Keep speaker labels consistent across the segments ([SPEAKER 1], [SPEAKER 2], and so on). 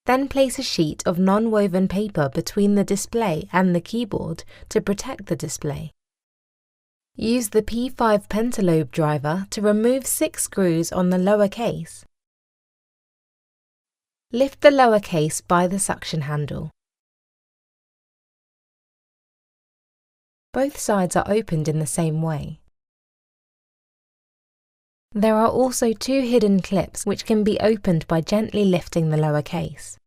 [SPEAKER 1] Then place a sheet of non-woven paper between the display and the keyboard to protect the display. Use the P5 pentalobe driver to remove 6 screws on the lower case. Lift the lower case by the suction handle. Both sides are opened in the same way. There are also 2 hidden clips which can be opened by gently lifting the lower case.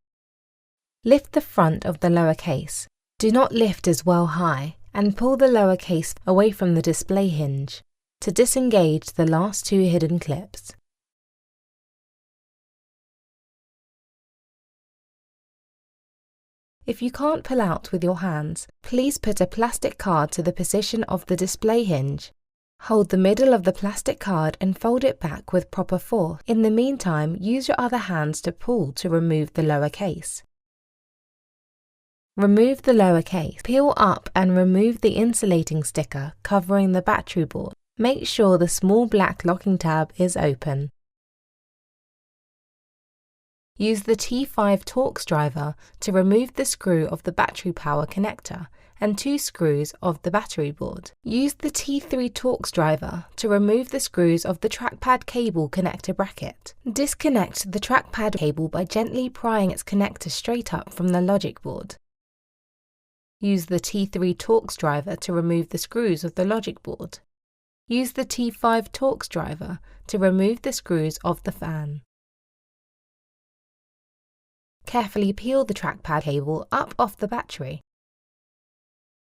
[SPEAKER 1] Lift the front of the lower case. Do not lift as well high, and pull the lower case away from the display hinge to disengage the last 2 hidden clips. If you can't pull out with your hands, please put a plastic card to the position of the display hinge. Hold the middle of the plastic card and fold it back with proper force. In the meantime, use your other hands to pull to remove the lower case. Remove the lower case. Peel up and remove the insulating sticker covering the battery board. Make sure the small black locking tab is open. Use the T5 Torx driver to remove the screw of the battery power connector and 2 screws of the battery board. Use the T3 Torx driver to remove the screws of the trackpad cable connector bracket. Disconnect the trackpad cable by gently prying its connector straight up from the logic board. Use the T3 Torx driver to remove the screws of the logic board. Use the T5 Torx driver to remove the screws of the fan. Carefully peel the trackpad cable up off the battery.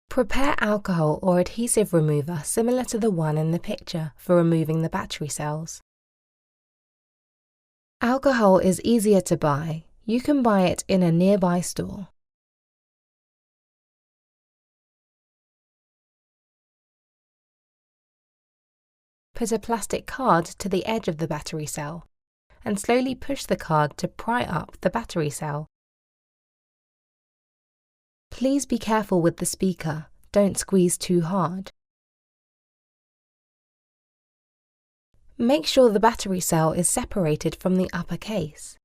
[SPEAKER 1] Prepare alcohol or adhesive remover similar to the one in the picture for removing the battery cells. Alcohol is easier to buy. You can buy it in a nearby store. Put a plastic card to the edge of the battery cell and slowly push the card to pry up the battery cell. Please be careful with the speaker, don't squeeze too hard. Make sure the battery cell is separated from the upper case.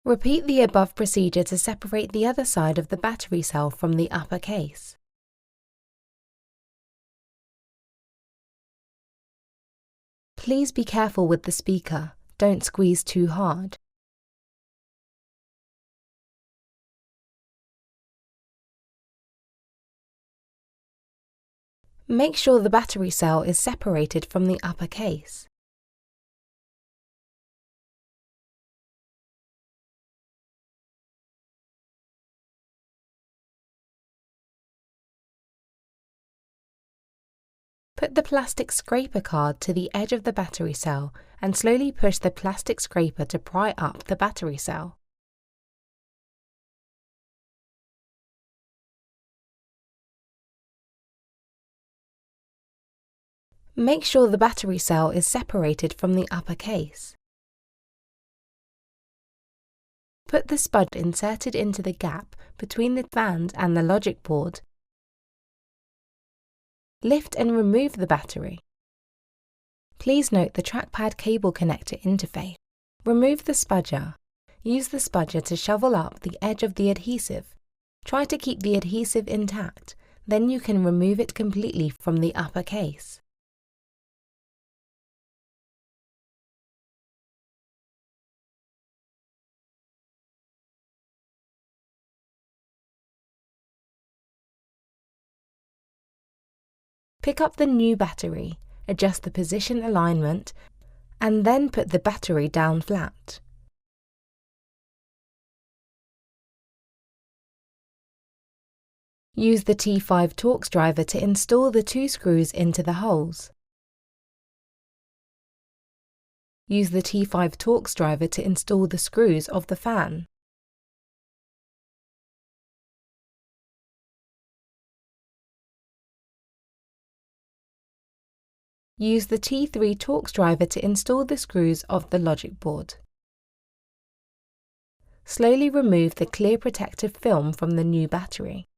[SPEAKER 1] Repeat the above procedure to separate the other side of the battery cell from the upper case. Please be careful with the speaker, don't squeeze too hard. Make sure the battery cell is separated from the upper case. Put the plastic scraper card to the edge of the battery cell and slowly push the plastic scraper to pry up the battery cell. Make sure the battery cell is separated from the upper case. Put the spud inserted into the gap between the fans and the logic board. Lift and remove the battery. Please note the trackpad cable connector interface. Remove the spudger. Use the spudger to shovel up the edge of the adhesive. Try to keep the adhesive intact, then you can remove it completely from the upper case. Pick up the new battery, adjust the position alignment, and then put the battery down flat. Use the T5 Torx driver to install the 2 screws into the holes. Use the T5 Torx driver to install the screws of the fan. Use the T3 Torx driver to install the screws of the logic board. Slowly remove the clear protective film from the new battery.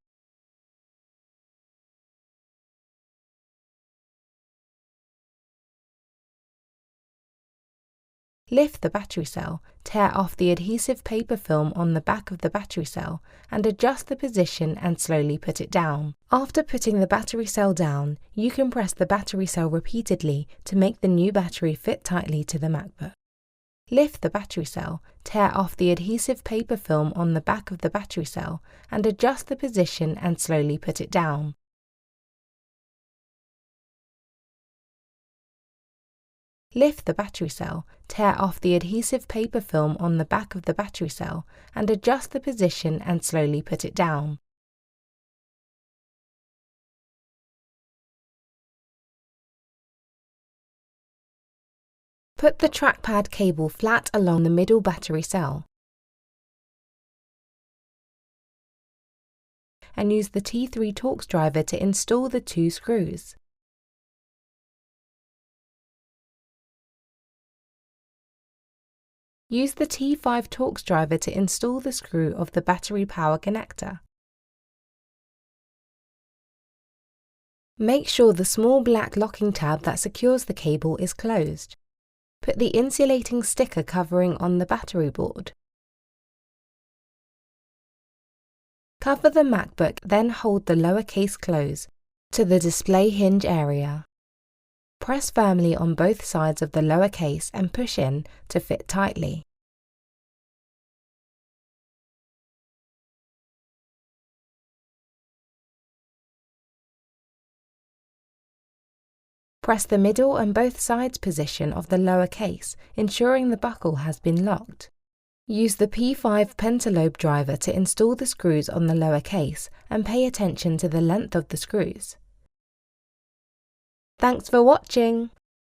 [SPEAKER 1] Lift the battery cell, tear off the adhesive paper film on the back of the battery cell, and adjust the position and slowly put it down. After putting the battery cell down, you can press the battery cell repeatedly to make the new battery fit tightly to the MacBook. Lift the battery cell, tear off the adhesive paper film on the back of the battery cell, and adjust the position and slowly put it down. Lift the battery cell, tear off the adhesive paper film on the back of the battery cell, and adjust the position and slowly put it down. Put the trackpad cable flat along the middle battery cell and use the T3 Torx driver to install the 2 screws. Use the T5 Torx driver to install the screw of the battery power connector. Make sure the small black locking tab that secures the cable is closed. Put the insulating sticker covering on the battery board. Cover the MacBook, then hold the lower case close to the display hinge area. Press firmly on both sides of the lower case and push in to fit tightly. Press the middle and both sides position of the lower case, ensuring the buckle has been locked. Use the P5 pentalobe driver to install the screws on the lower case and pay attention to the length of the screws. Thanks for watching!